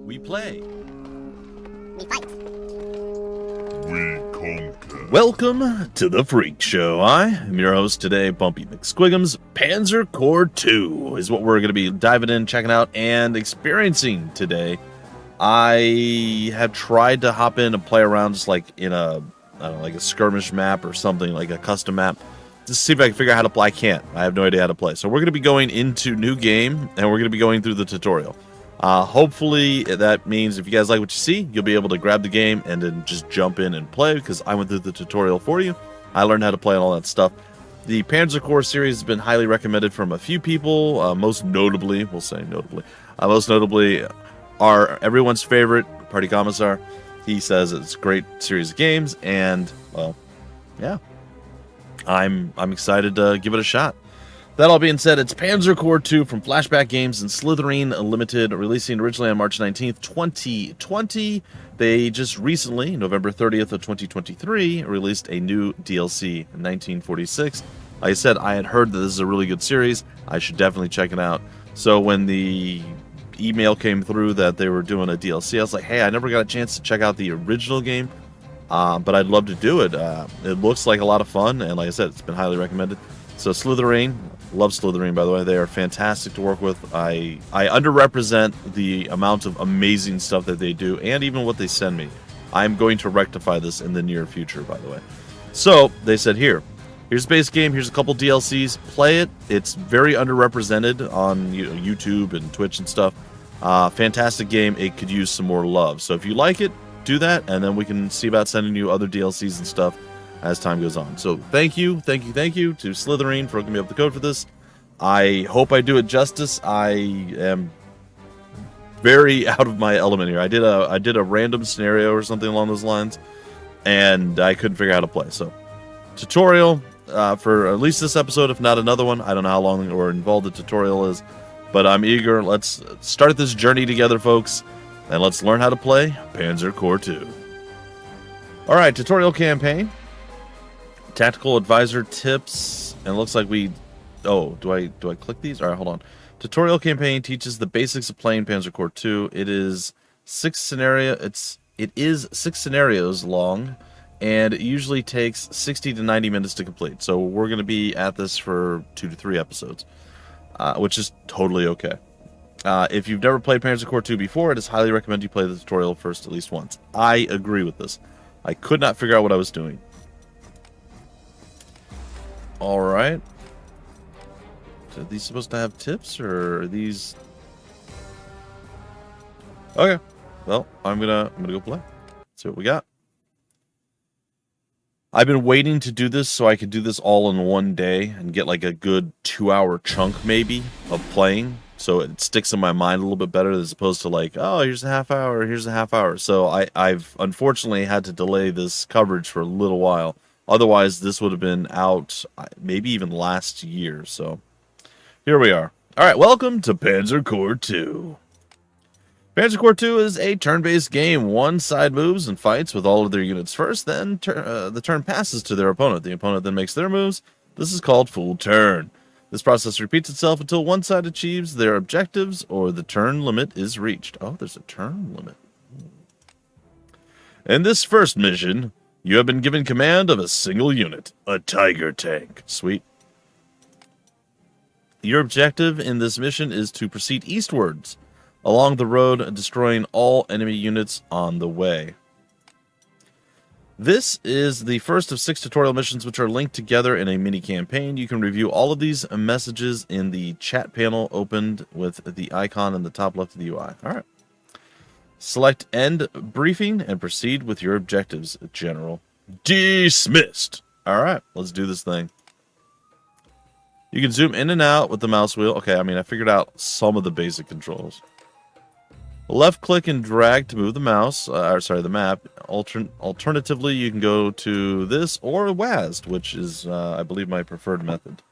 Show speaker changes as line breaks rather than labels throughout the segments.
We play.
We fight.
We conquer.
Welcome to the Freak Show. I am your host today, Bumpy McSquigums. Panzer Corps 2 is what we're going to be diving in, checking out, and experiencing today. I have tried to hop in and play around just like in a, I don't know, like a skirmish map or something, like a custom map, to see if I can figure out how to play. I can't. I have no idea how to play. So we're going to be going into new game, and we're going to be going through the tutorial. Hopefully that means if you guys like what you see, you'll be able to grab the game and then just jump in and play, because I went through the tutorial for you. I learned how to play and all that stuff. The Panzer Corps series has been highly recommended from a few people, most notably, we'll say notably, are everyone's favorite, Party Commissar. He says it's a great series of games, and, well, yeah, I'm excited to give it a shot. That all being said, it's Panzer Corps 2 from Flashback Games and Slitherine Ltd, releasing originally on March 19th, 2020. They just recently, November 30th of 2023, released a new DLC in 1946. Like I said, I had heard that this is a really good series. I should definitely check it out. So when the email came through that they were doing a DLC, I was like, hey, I never got a chance to check out the original game, but I'd love to do it. It looks like a lot of fun, and like I said, it's been highly recommended. So Slitherine, love Slitherine, by the way. They are fantastic to work with. I underrepresent the amount of amazing stuff that they do, and even what they send me. I'm going to rectify this in the near future, by the way. So they said, here's the base game, here's a couple DLCs, play it. It's very underrepresented on YouTube and Twitch and stuff. Fantastic game. It could use some more love. So if you like it, do that, and then we can see about sending you other DLCs and stuff as time goes on. So thank you to Slitherine for hooking me up the code for this. I hope I do it justice. I am very out of my element here. I did a random scenario or something along those lines, and I couldn't figure out how to play. So tutorial for at least this episode, if not another one. I don't know how long or involved the tutorial is, but I'm eager. Let's start this journey together, folks, and let's learn how to play Panzer Corps 2. All right, tutorial campaign. Tactical advisor tips, and it looks like we... Oh, do I click these? All right, hold on. Tutorial campaign teaches the basics of playing Panzer Corps 2. It is six scenarios long, and it usually takes 60 to 90 minutes to complete. So we're going to be at this for 2 to 3 episodes, which is totally okay. If you've never played Panzer Corps 2 before, it is highly recommended you play the tutorial first at least once. I agree with this. I could not figure out what I was doing. All right. Are these supposed to have tips, or are these? Okay. Well, I'm gonna go play. See what we got. I've been waiting to do this so I could do this all in one day and get like a good 2-hour chunk maybe of playing, so it sticks in my mind a little bit better as opposed to like, oh, here's a half hour, here's a half hour. So I've unfortunately had to delay this coverage for a little while. Otherwise, this would have been out maybe even last year. So here we are. All right, welcome to Panzer Corps 2. Panzer Corps 2 is a turn-based game. One side moves and fights with all of their units first, then the turn passes to their opponent. The opponent then makes their moves. This is called full turn. This process repeats itself until one side achieves their objectives or the turn limit is reached. Oh, there's a turn limit. In this first mission, you have been given command of a single unit, a Tiger tank. Sweet. Your objective in this mission is to proceed eastwards along the road, destroying all enemy units on the way. This is the first of 6 tutorial missions which are linked together in a mini campaign. You can review all of these messages in the chat panel opened with the icon in the top left of the UI. All right. Select End Briefing and proceed with your objectives, General. Dismissed. All right, let's do this thing. You can zoom in and out with the mouse wheel. Okay, I mean, I figured out some of the basic controls. Left click and drag to move the mouse, the map. Alternatively, you can go to this or WASD, which is, I believe, my preferred method.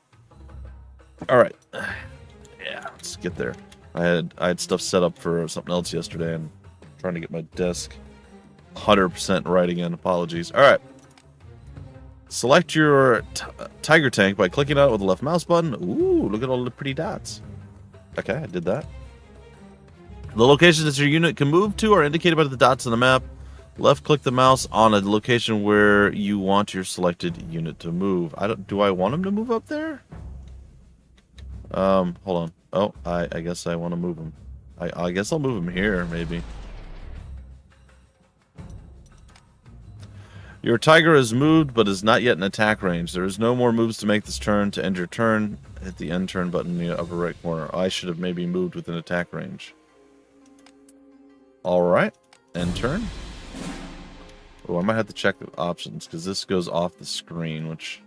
All right. Yeah, let's get there. I had stuff set up for something else yesterday, and trying to get my desk 100% right again. Apologies. All right. Select your Tiger tank by clicking on it with the left mouse button. Ooh, look at all the pretty dots. Okay, I did that. The locations that your unit can move to are indicated by the dots on the map. Left-click the mouse on a location where you want your selected unit to move. Do I want him to move up there? Hold on. Oh, I guess I want to move him. I guess I'll move him here, maybe. Your tiger is moved, but is not yet in attack range. There is no more moves to make this turn. To end your turn, hit the end turn button in the upper right corner. I should have maybe moved within attack range. Alright. End turn. Oh, I might have to check the options, because this goes off the screen, which...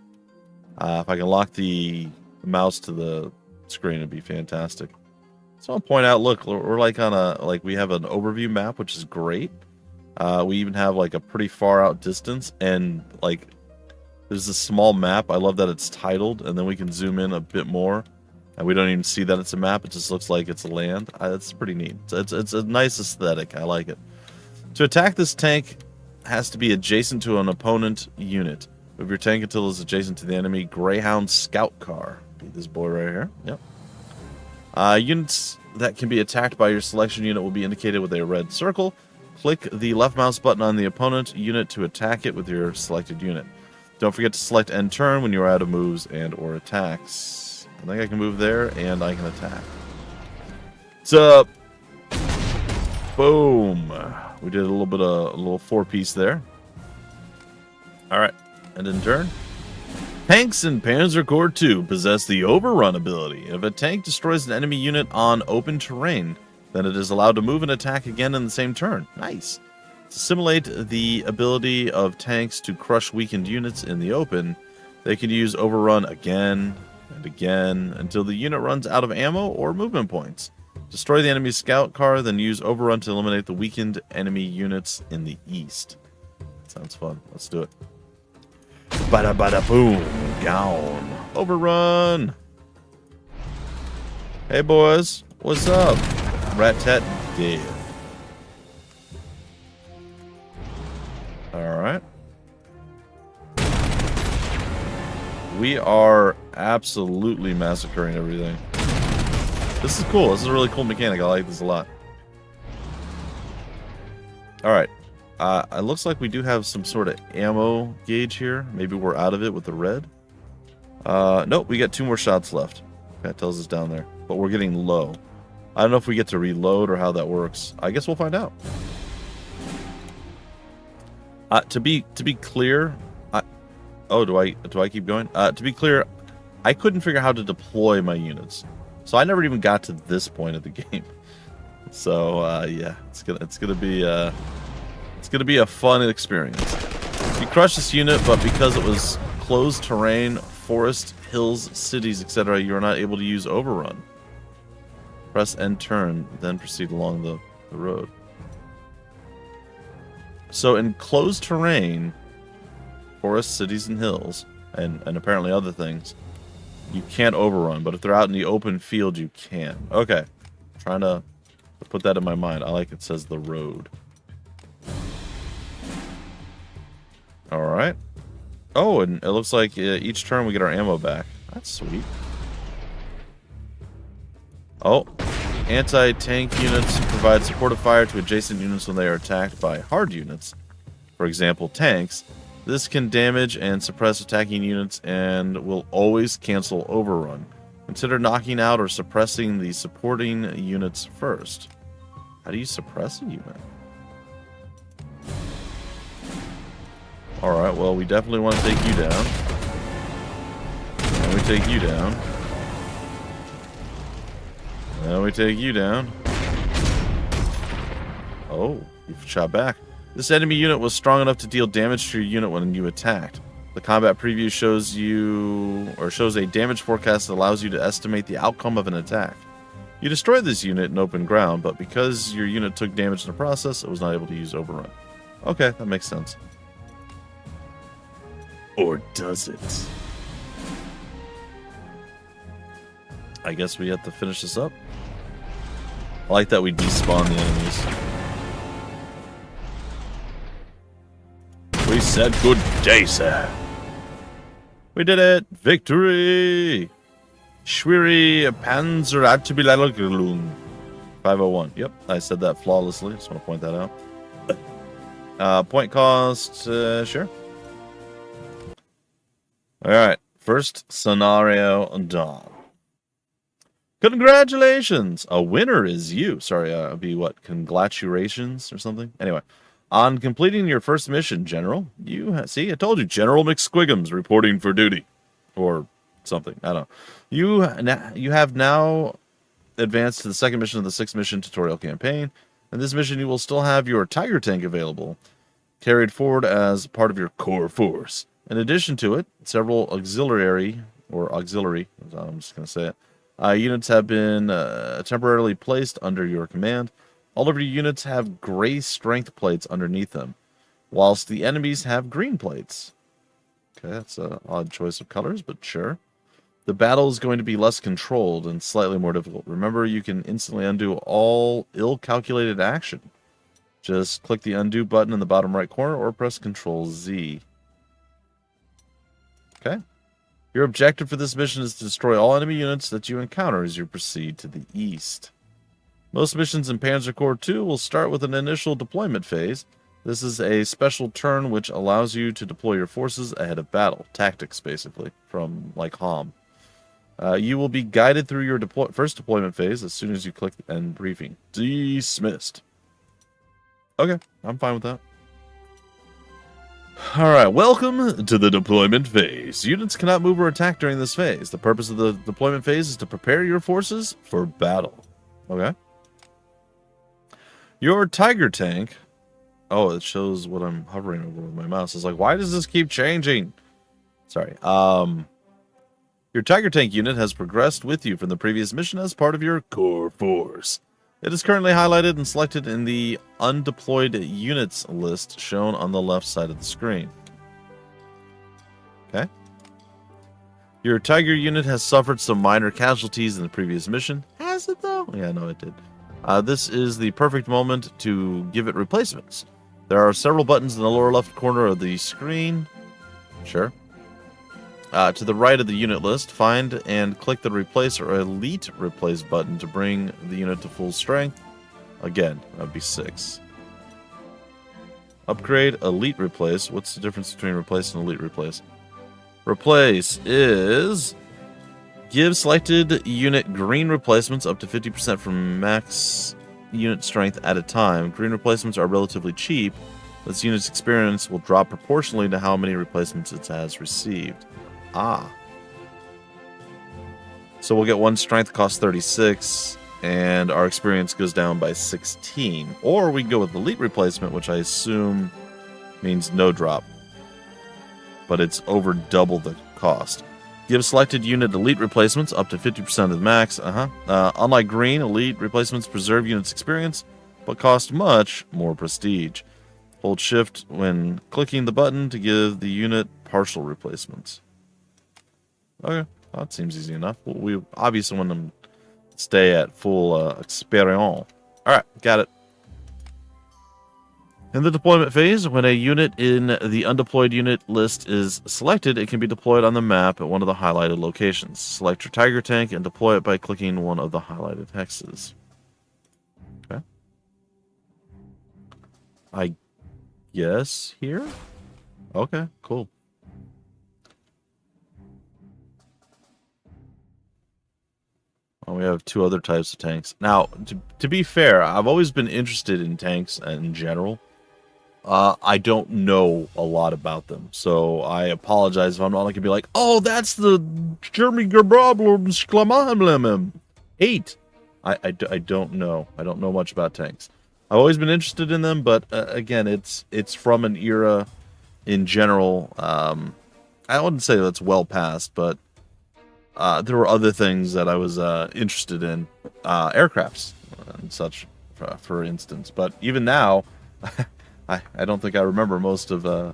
if I can lock the mouse to the screen, it'd be fantastic. So I'll point out, look, we're like on a... Like, we have an overview map, which is great. We even have like a pretty far out distance, and like there's a small map. I love that it's titled, and then we can zoom in a bit more, and we don't even see that it's a map. It just looks like it's a land. It's pretty neat. It's a nice aesthetic. I like it. To attack this tank has to be adjacent to an opponent unit. Move your tank until it's adjacent to the enemy Greyhound scout car. Be this boy right here. Yep. Units that can be attacked by your selection unit will be indicated with a red circle. Click the left mouse button on the opponent unit to attack it with your selected unit. Don't forget to select end turn when you are out of moves and or attacks. I think I can move there and I can attack. What's up? Boom. We did a little 4-piece there. Alright, and in turn. Tanks in Panzer Corps 2 possess the overrun ability. If a tank destroys an enemy unit on open terrain, then it is allowed to move and attack again in the same turn. Nice. To simulate the ability of tanks to crush weakened units in the open, they can use overrun again and again until the unit runs out of ammo or movement points. Destroy the enemy scout car, then use overrun to eliminate the weakened enemy units in the east. Sounds fun. Let's do it. Bada bada boom. Down. Overrun. Hey boys. What's up? Rat-tat dead. Alright. We are absolutely massacring everything. This is cool. This is a really cool mechanic. I like this a lot. Alright. It looks like we do have some sort of ammo gauge here. Maybe we're out of it with the red. Nope, we got 2 more shots left. That tells us down there. But we're getting low. I don't know if we get to reload or how that works. I guess we'll find out. To be clear, do I keep going? To be clear, I couldn't figure out how to deploy my units, so I never even got to this point of the game. So yeah, it's gonna be a fun experience. You crush this unit, but because it was closed terrain, forest, hills, cities, etc., you are not able to use overrun. Press end turn, then proceed along the road. So in closed terrain, forests, cities, and hills, and apparently other things, you can't overrun. But if they're out in the open field, you can. Okay. Trying to put that in my mind. I like it says the road. Alright. Oh, and it looks like each turn we get our ammo back. That's sweet. Oh, anti-tank units provide supportive fire to adjacent units when they are attacked by hard units. For example, tanks. This can damage and suppress attacking units and will always cancel overrun. Consider knocking out or suppressing the supporting units first. How do you suppress a unit? Alright, well, we definitely want to take you down. And we take you down. Now we take you down. Oh, you've shot back. This enemy unit was strong enough to deal damage to your unit when you attacked. The combat preview shows a damage forecast that allows you to estimate the outcome of an attack. You destroyed this unit in open ground, but because your unit took damage in the process, it was not able to use overrun. Okay, that makes sense. Or does it? I guess we have to finish this up. I like that we despawn the enemies. We said good day, sir. We did it! Victory! Schwiri Panzer Corps. 501. Yep, I said that flawlessly. Just want to point that out. Point cost, sure. All right, first scenario done. Congratulations! A winner is you. Sorry, it'd be what? Congratulations or something? Anyway, on completing your first mission, General, see, I told you, General McSquigums reporting for duty. Or something, I don't know. You have now advanced to the second mission of the 6th mission tutorial campaign. In this mission, you will still have your Tiger Tank available, carried forward as part of your core force. In addition to it, several auxiliary, I'm just going to say it, units have been temporarily placed under your command. All of your units have gray strength plates underneath them, whilst the enemies have green plates. Okay, that's an odd choice of colors, but sure. The battle is going to be less controlled and slightly more difficult. Remember, you can instantly undo all ill-calculated action. Just click the undo button in the bottom right corner or press Ctrl Z. Okay. Your objective for this mission is to destroy all enemy units that you encounter as you proceed to the east. Most missions in Panzer Corps 2 will start with an initial deployment phase. This is a special turn which allows you to deploy your forces ahead of battle. Tactics, basically, from, like, HOM. You will be guided through your first deployment phase as soon as you click End Briefing. Dismissed. Okay, I'm fine with that. Alright, welcome to the deployment phase. Units cannot move or attack during this phase. The purpose of the deployment phase is to prepare your forces for battle. Okay? Your Tiger Tank... Oh, it shows what I'm hovering over with my mouse. It's like, why does this keep changing? Sorry. Your Tiger Tank unit has progressed with you from the previous mission as part of your core force. It is currently highlighted and selected in the undeployed units list shown on the left side of the screen. Okay. Your Tiger unit has suffered some minor casualties in the previous mission. Has it though? Yeah, no, it did. This is the perfect moment to give it replacements. There are several buttons in the lower left corner of the screen. Sure. To the right of the unit list, find and click the Replace or Elite Replace button to bring the unit to full strength. Again, that would be 6. Upgrade, Elite Replace. What's the difference between Replace and Elite Replace? Replace is... Give selected unit green replacements up to 50% from max unit strength at a time. Green replacements are relatively cheap. This unit's experience will drop proportionally to how many replacements it has received. Ah. So we'll get 1 strength, cost 36, and our experience goes down by 16. Or we can go with Elite Replacement, which I assume means no drop. But it's over double the cost. Give selected unit Elite Replacements up to 50% of the max. Unlike green, Elite Replacements preserve unit's experience, but cost much more prestige. Hold Shift when clicking the button to give the unit partial replacements. Okay, well, that seems easy enough. We obviously want them to stay at full experience. Alright, got it. In the deployment phase, when a unit in the undeployed unit list is selected, it can be deployed on the map at one of the highlighted locations. Select your Tiger Tank and deploy it by clicking one of the highlighted hexes. Okay. I guess here? Okay, cool. Well, we have 2 other types of tanks. Now, to be fair, I've always been interested in tanks in general. I don't know a lot about them, so I apologize if I'm not going to be like, oh, that's the Jeremy Gerbrobl 8. I don't know. I don't know much about tanks. I've always been interested in them, but again, it's from an era in general. I wouldn't say that's well past, but there were other things that I was interested in, aircrafts and such, for instance. But even now, I don't think I remember most of the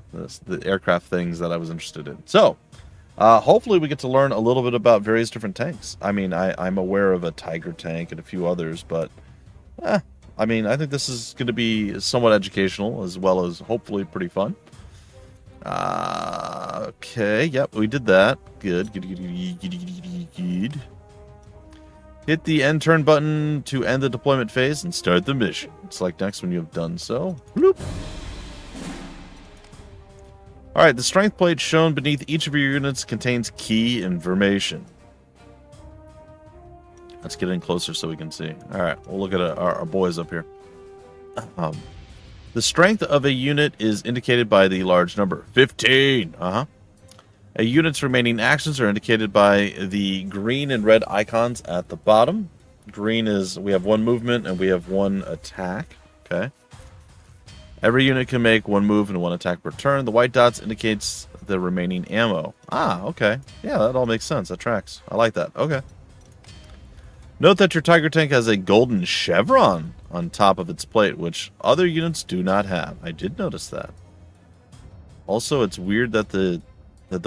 aircraft things that I was interested in. So, hopefully we get to learn a little bit about various different tanks. I mean, I'm aware of a Tiger tank and a few others, but, I mean, I think this is going to be somewhat educational as well as hopefully pretty fun. Okay, yep, we did that. Good. Hit the end turn button to end the deployment phase and start the mission. Select next when you have done so. Bloop. Alright, the strength plate shown beneath each of your units contains key information. Let's get in closer so we can see. Alright, we'll look at our boys up here. The strength of a unit is indicated by the large number, 15. A unit's remaining actions are indicated by the green and red icons at the bottom. Green is we have 1 movement and we have 1 attack. Okay. Every unit can make 1 move and 1 attack per turn. The white dots indicates the remaining ammo. Ah, okay. Yeah, that all makes sense. That tracks. I like that. Okay. Note that your Tiger tank has a golden chevron on top of its plate, which other units do not have. I did notice that. Also, it's weird that the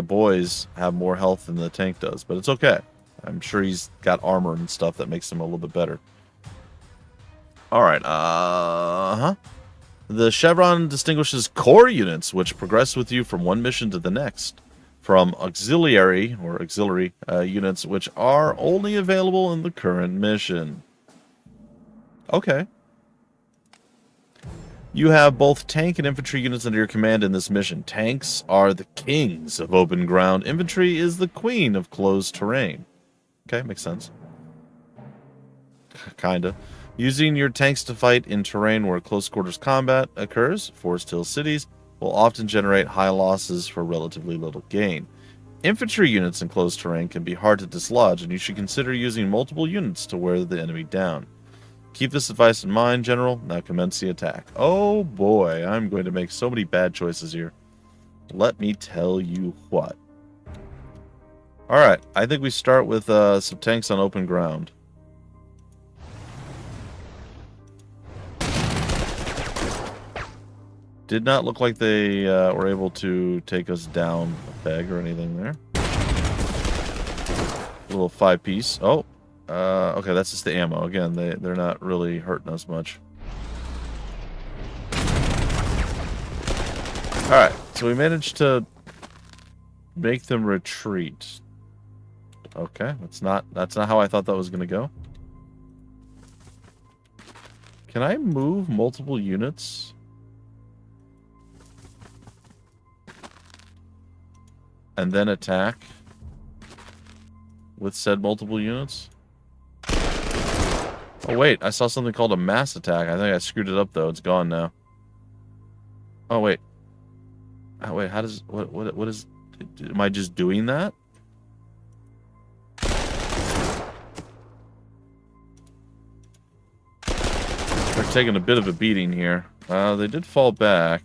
boys have more health than the tank does, but it's okay. I'm sure he's got armor and stuff that makes him a little bit better. Alright, The chevron distinguishes core units, which progress with you from one mission to the next, from auxiliary units, which are only available in the current mission. Okay. You have both tank and infantry units under your command in this mission. Tanks are the kings of open ground. Infantry is the queen of closed terrain. Okay, makes sense. Kinda. Using your tanks to fight in terrain where close quarters combat occurs, Forest Hill cities, will often generate high losses for relatively little gain. Infantry units in closed terrain can be hard to dislodge, and you should consider using multiple units to wear the enemy down. Keep this advice in mind, General. Now commence the attack. Oh boy, I'm going to make so many bad choices here. Let me tell you what. Alright, I think we start with some tanks on open ground. Did not look like they were able to take us down a peg or anything there. A little 5-piece. Oh. Okay, that's just the ammo. Again, they're not really hurting us much. Alright, so we managed to make them retreat. Okay, that's not how I thought that was gonna go. Can I move multiple units? And then attack with said multiple units? Oh wait, I saw something called a mass attack. I think I screwed it up though. It's gone now. Oh wait. Oh wait, how does what is am I just doing that? They're taking a bit of a beating here. They did fall back.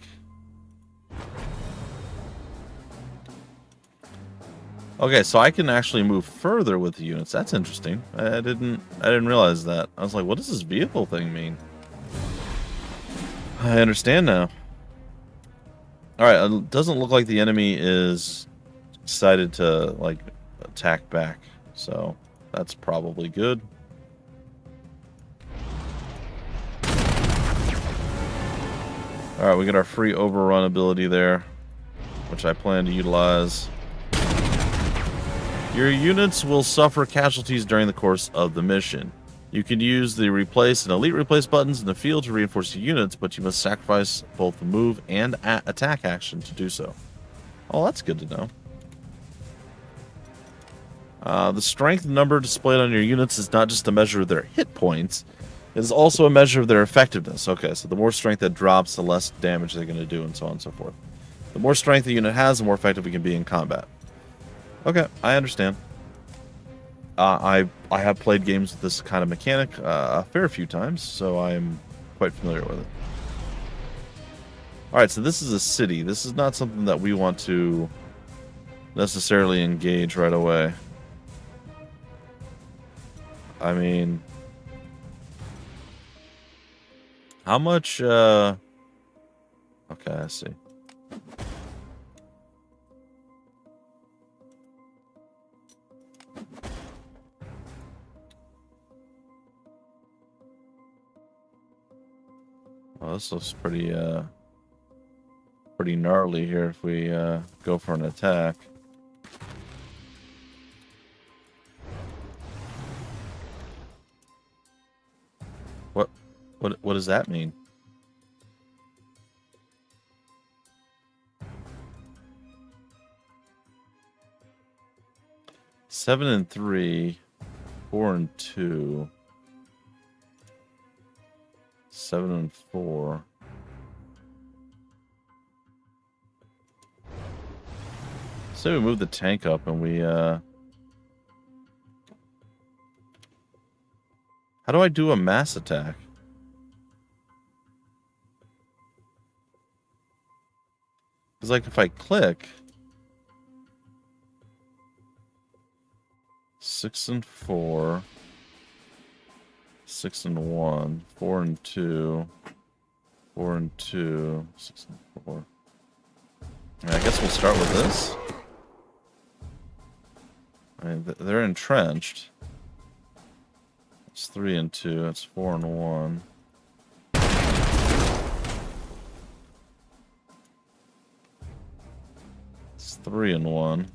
Okay, so I can actually move further with the units. That's interesting. I didn't realize that. I was like, what does this vehicle thing mean? I understand now. Alright, it doesn't look like the enemy is excited to, like, attack back. So, that's probably good. Alright, we got our free overrun ability there, which I plan to utilize. Your units will suffer casualties during the course of the mission. You can use the replace and elite replace buttons in the field to reinforce your units, but you must sacrifice both the move and attack action to do so. Oh, that's good to know. The strength number displayed on your units is not just a measure of their hit points, it is also a measure of their effectiveness. Okay, so the more strength that drops, the less damage they're going to do, and so on and so forth. The more strength the unit has, the more effective it can be in combat. Okay, I understand. I have played games with this kind of mechanic a fair few times, so I'm quite familiar with it. Alright, so this is a city. This is not something that we want to necessarily engage right away. I mean, how much, okay, I see. Well, this looks pretty, pretty gnarly here if we, go for an attack. What does that mean? Seven and 3, 4 and 2, 7 and 4. So we move the tank up and we how do I do a mass attack? Because like if I click 6 and 4, 6 and 1, 4 and 2, 4 and 2, 6 and 4. I guess we'll start with this. I mean, they're entrenched. It's 3 and 2. That's 4 and 1. It's 3 and 1.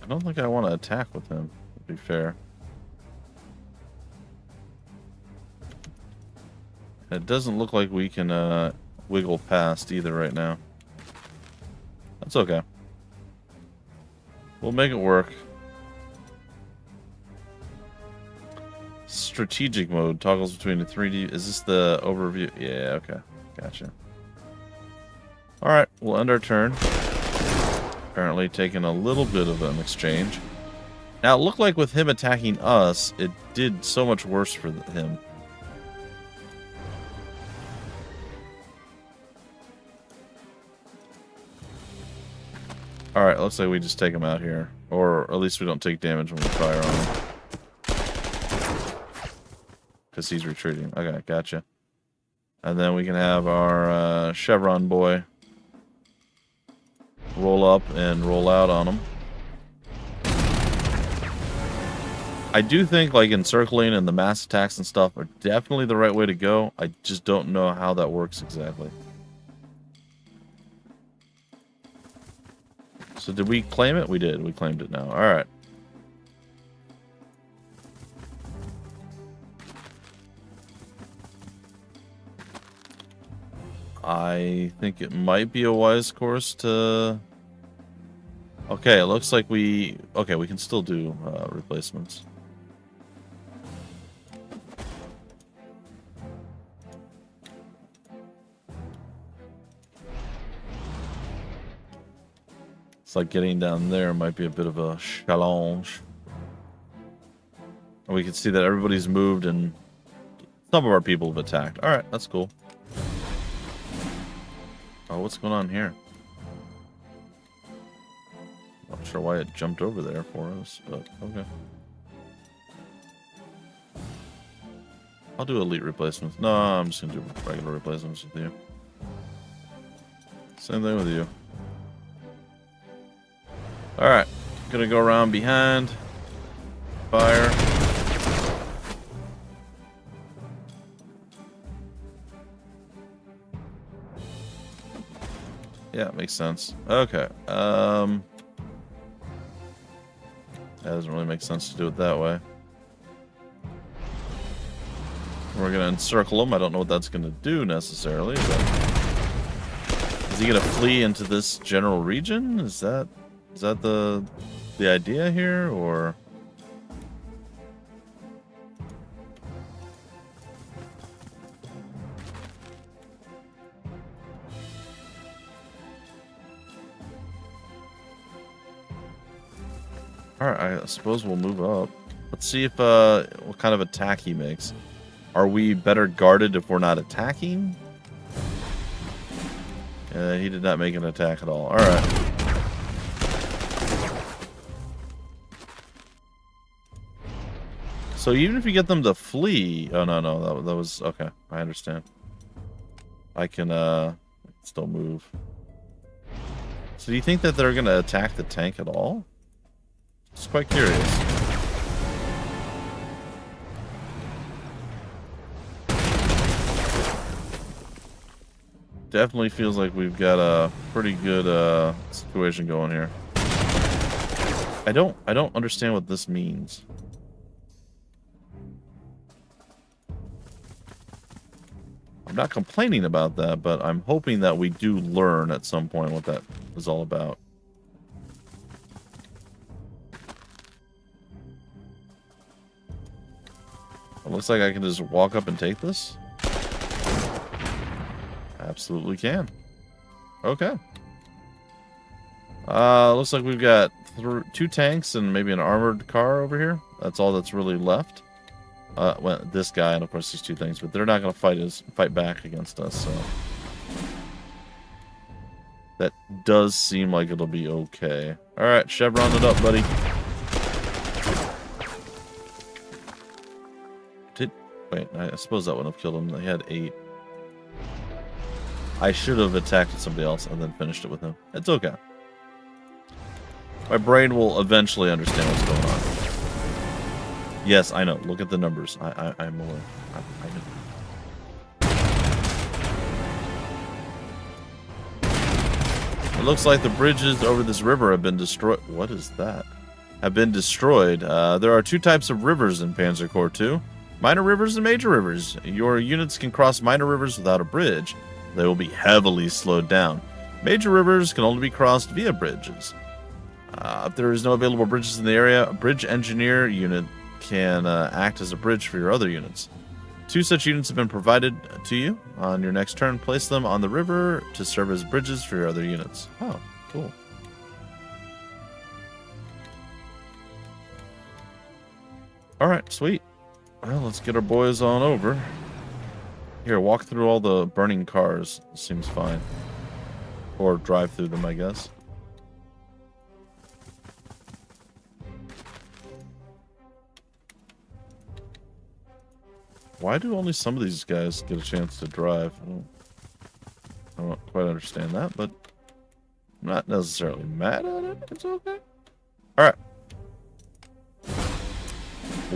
I don't think I want to attack with him, to be fair. It doesn't look like we can wiggle past either right now. That's okay. We'll make it work. Strategic mode toggles between the 3D. Is this the overview? Yeah, okay. Gotcha. Alright, we'll end our turn. Apparently taking a little bit of an exchange. Now, it looked like with him attacking us, it did so much worse for him. Alright, looks like we just take him out here. Or at least we don't take damage when we fire on him. Because he's retreating. Okay, gotcha. And then we can have our Chevron boy roll up and roll out on him. I do think like encircling and the mass attacks and stuff are definitely the right way to go. I just don't know how that works exactly. So did we claim it? We did. We claimed it now. Alright. I think it might be a wise course to... Okay, it looks like we... Okay, we can still do replacements. It's like getting down there might be a bit of a challenge. And we can see that everybody's moved and some of our people have attacked. Alright, that's cool. Oh, what's going on here? Not sure why it jumped over there for us, but okay. I'll do elite replacements. No, I'm just gonna do regular replacements with you. Same thing with you. Alright, gonna go around behind. Fire. Yeah, makes sense. Okay. That doesn't really make sense to do it that way. We're gonna encircle him. I don't know what that's gonna do necessarily, but is he gonna flee into this general region? Is that the idea here, or? Alright, I suppose we'll move up. Let's see if what kind of attack he makes. Are we better guarded if we're not attacking? He did not make an attack at all. Alright. So even if you get them to flee... Oh, no, that was... Okay, I understand. I can still move. So do you think that they're going to attack the tank at all? Just quite curious. Definitely feels like we've got a pretty good situation going here. I don't understand what this means. I'm not complaining about that, but I'm hoping that we do learn at some point what that is all about. It looks like I can just walk up and take this. Absolutely can. Okay. Looks like we've got 2 tanks and maybe an armored car over here. That's all that's really left. Well, this guy and of course these 2 things, but they're not going to fight back against us. So that does seem like it'll be okay. All right, chevron it up, buddy. Wait, I suppose that wouldn't have killed him. They had 8. I should have attacked somebody else and then finished it with him. It's okay. My brain will eventually understand what's going on. Yes, I know. Look at the numbers. I'm aware. I know. It looks like the bridges over this river have been destroyed. What is that? Have been destroyed. There are 2 types of rivers in Panzer Corps 2. Minor rivers and major rivers. Your units can cross minor rivers without a bridge. They will be heavily slowed down. Major rivers can only be crossed via bridges. If there is no available bridges in the area, a bridge engineer unit can act as a bridge for your other units. 2 such units have been provided to you. On your next turn, place them on the river to serve as bridges for your other units. Oh, cool. Alright, sweet. Well, let's get our boys on over. Here, walk through all the burning cars. Seems fine. Or drive through them, I guess. Why do only some of these guys get a chance to drive? I don't quite understand that, but I'm not necessarily mad at it. It's okay. Alright.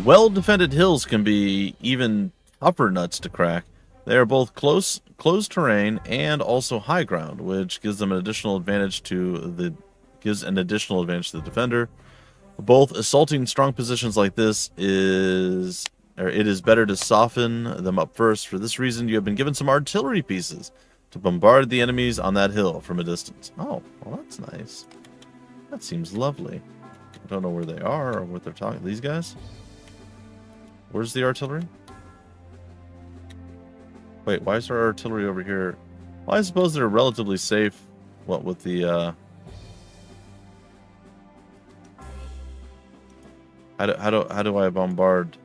Well-defended hills can be even tougher nuts to crack. They are both closed terrain and also high ground, which gives them an additional advantage to the defender. Both assaulting strong positions like this it is better to soften them up first. For this reason, you have been given some artillery pieces to bombard the enemies on that hill from a distance. Oh, well, that's nice. That seems lovely. I don't know where they are or what they're talking. These guys? Where's the artillery? Wait, why is our artillery over here? Well, I suppose they're relatively safe. What with the how do I bombard?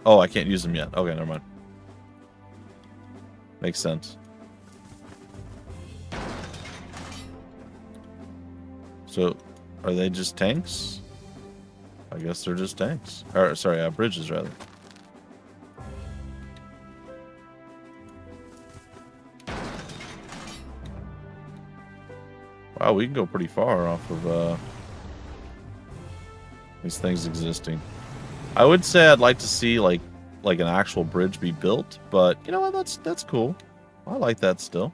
Oh, I can't use them yet. Okay, never mind. Makes sense. So, are they just tanks? I guess they're just tanks. Or, sorry, bridges, rather. Wow, we can go pretty far off of these things existing. I would say I'd like to see like an actual bridge be built, but you know what? That's cool. I like that still.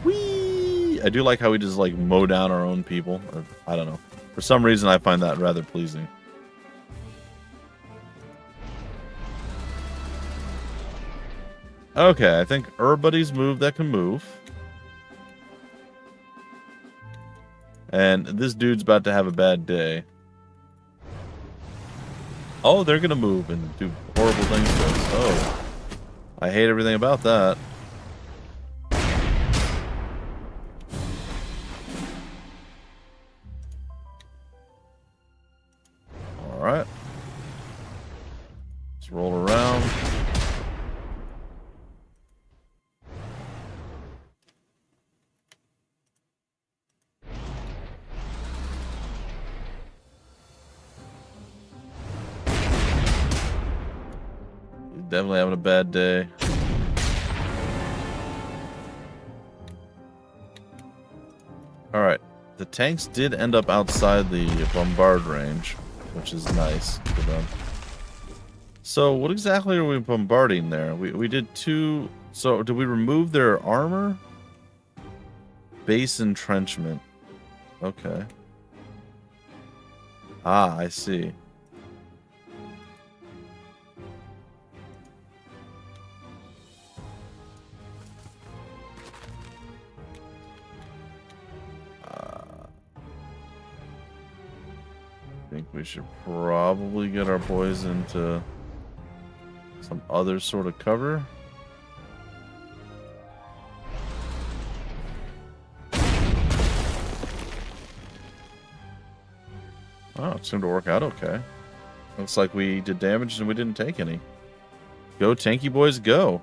Whee! I do like how we just like mow down our own people. I don't know. For some reason, I find that rather pleasing. Okay, I think everybody's moved that can move. And this dude's about to have a bad day. Oh, they're going to move and do horrible things to us. Oh, I hate everything about that. Alright. Let's roll around. Definitely having a bad day. Alright. The tanks did end up outside the bombard range, which is nice for them. So what exactly are we bombarding there? We did 2... So did we remove their armor? Base entrenchment. Okay. Ah, I see. I think we should probably get our boys into some other sort of cover. Oh, it seemed to work out okay. Looks like we did damage and we didn't take any. Go, tanky boys, go.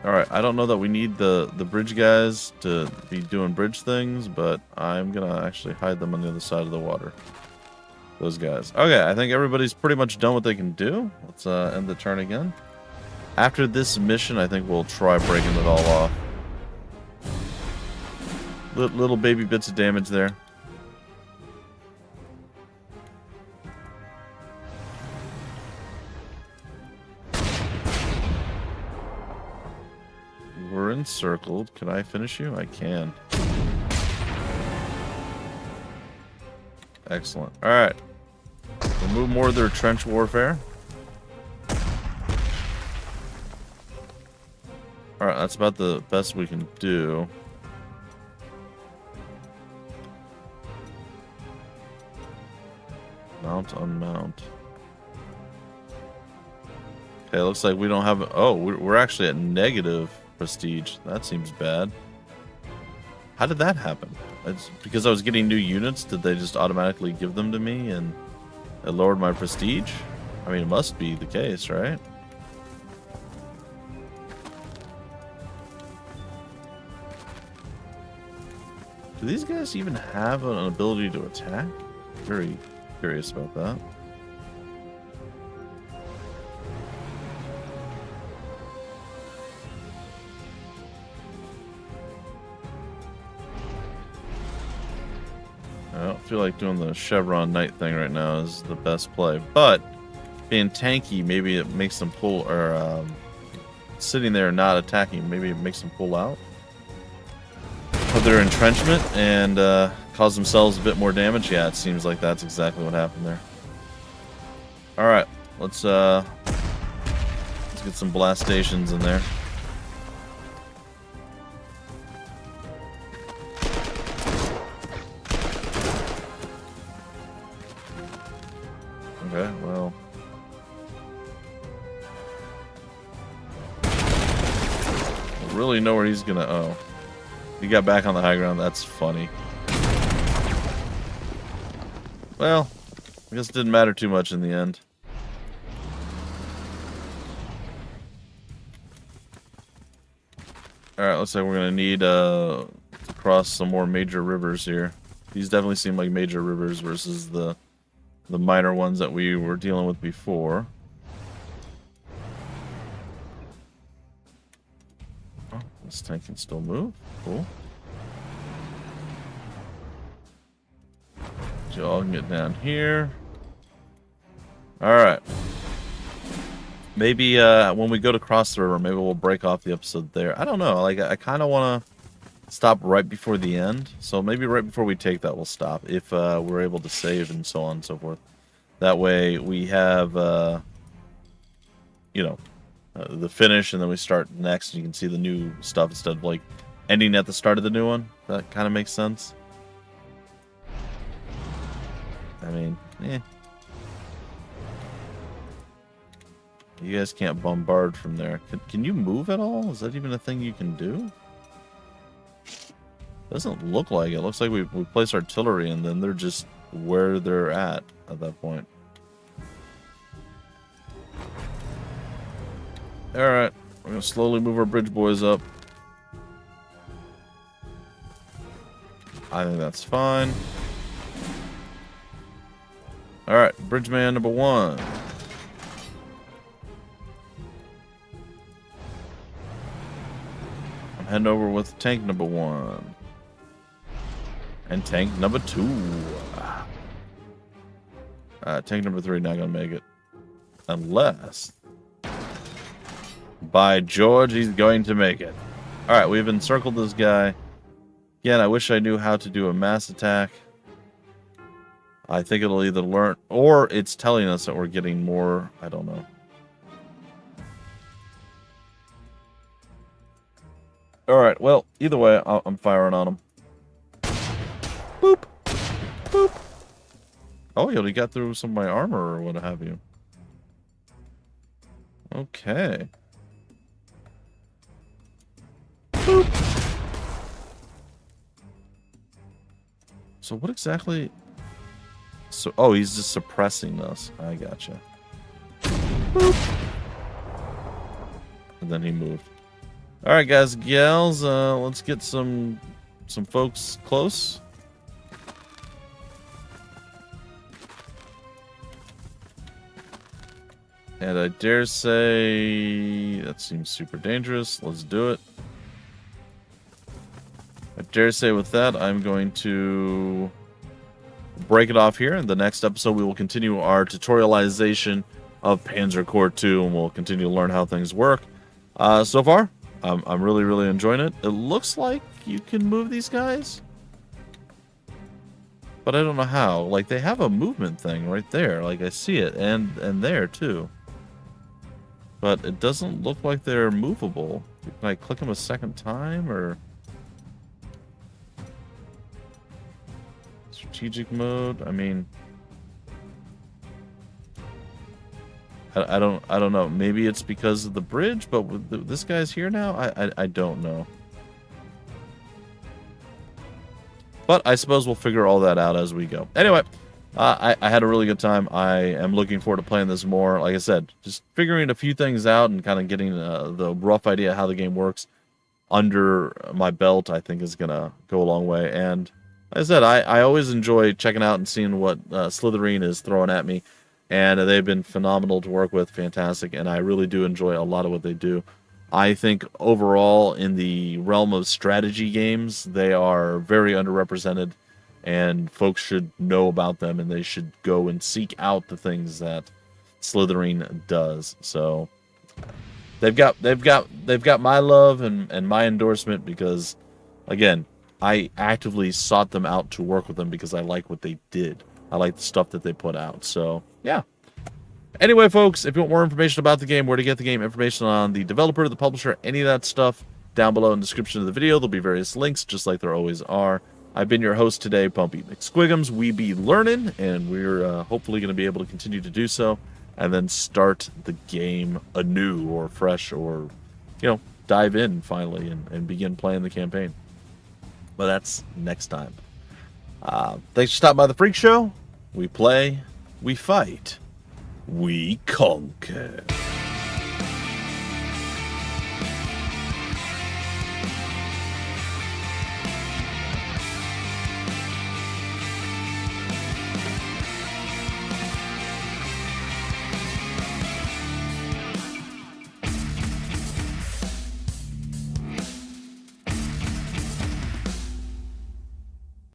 Alright, I don't know that we need the bridge guys to be doing bridge things, but I'm gonna actually hide them on the other side of the water. Those guys. Okay, I think everybody's pretty much done what they can do. Let's end the turn again. After this mission, I think we'll try breaking it all off. Little baby bits of damage there. We're encircled. Can I finish you? I can. Excellent. Alright. Remove more of their trench warfare. Alright, that's about the best we can do. Mount, unmount. Okay, looks like we don't have... Oh, we're actually at negative prestige. That seems bad. How did that happen? It's because I was getting new units. Did they just automatically give them to me and it lowered my prestige? I mean, it must be the case, right? Do these guys even have an ability to attack? Very curious about that. I don't feel like doing the Chevron Knight thing right now is the best play, but being tanky, maybe it makes them pull, or sitting there and not attacking, maybe it makes them pull out of their entrenchment and cause themselves a bit more damage. Yeah, it seems like that's exactly what happened there. All right, let's get some blast stations in there. Okay, well. I don't really know where he's gonna... Oh. He got back on the high ground. That's funny. Well, I guess it didn't matter too much in the end. Alright, looks like we're gonna need to cross some more major rivers here. These definitely seem like major rivers versus the minor ones that we were dealing with before. Oh, this tank can still move. Cool. So y'all can get down here. Alright. Maybe when we go to cross the river, maybe we'll break off the episode there. I don't know. Like, I kind of want to stop right before the end. So maybe right before we take that, we'll stop. If we're able to save and so on and so forth. That way we have, you know, the finish, and then we start next. And you can see the new stuff instead of, like, ending at the start of the new one. That kind of makes sense. I mean, eh. You guys can't bombard from there. Can you move at all? Is that even a thing you can do? Doesn't look like it. Looks like we place artillery and then they're just where they're at that point. Alright, we're going to slowly move our bridge boys up. I think that's fine. Alright, bridgeman number 1. I'm heading over with tank number 1. And tank number 2. Tank number 3 not going to make it. Unless By George, he's going to make it. Alright, we've encircled this guy. Again, I wish I knew how to do a mass attack. I think it'll either learn, or it's telling us that we're getting more. I don't know. Alright, well, either way, I'm firing on him. Boop! Boop! Oh, he only got through some of my armor or what have you. Okay. Boop! So what exactly... So, oh, he's just suppressing us. I gotcha. Boop. And then he moved. All right, guys, gals, let's get some folks close. And I dare say that seems super dangerous. Let's do it. I dare say with that, I'm going to break it off here. In the next episode, we will continue our tutorialization of Panzer Corps 2, and we'll continue to learn how things work. So far, I'm really, really enjoying it. It looks like you can move these guys, but I don't know how. Like, they have a movement thing right there. Like, I see it, and there, too. But it doesn't look like they're movable. Can I click them a second time, or... Strategic mode. I mean, I don't know. Maybe it's because of the bridge, but with this guy's here now. I don't know. But I suppose we'll figure all that out as we go. Anyway, I had a really good time. I am looking forward to playing this more. Like I said, just figuring a few things out and kind of getting the rough idea how the game works under my belt, I think is gonna go a long way. And like I said, I always enjoy checking out and seeing what Slitherine is throwing at me, and they've been phenomenal to work with, fantastic, and I really do enjoy a lot of what they do. I think overall, in the realm of strategy games, they are very underrepresented, and folks should know about them, and they should go and seek out the things that Slitherine does. So they've got my love and my endorsement because, again, I actively sought them out to work with them because I like what they did. I like the stuff that they put out. So, yeah. Anyway, folks, if you want more information about the game, where to get the game, information on the developer, the publisher, any of that stuff, down below in the description of the video. There'll be various links, just like there always are. I've been your host today, Bumpy McSquigums. We be learning, and we're hopefully going to be able to continue to do so, and then start the game anew or fresh, or, you know, dive in finally and begin playing the campaign. But that's next time. Thanks for stopping by the Freak Show. We play, we fight, we conquer.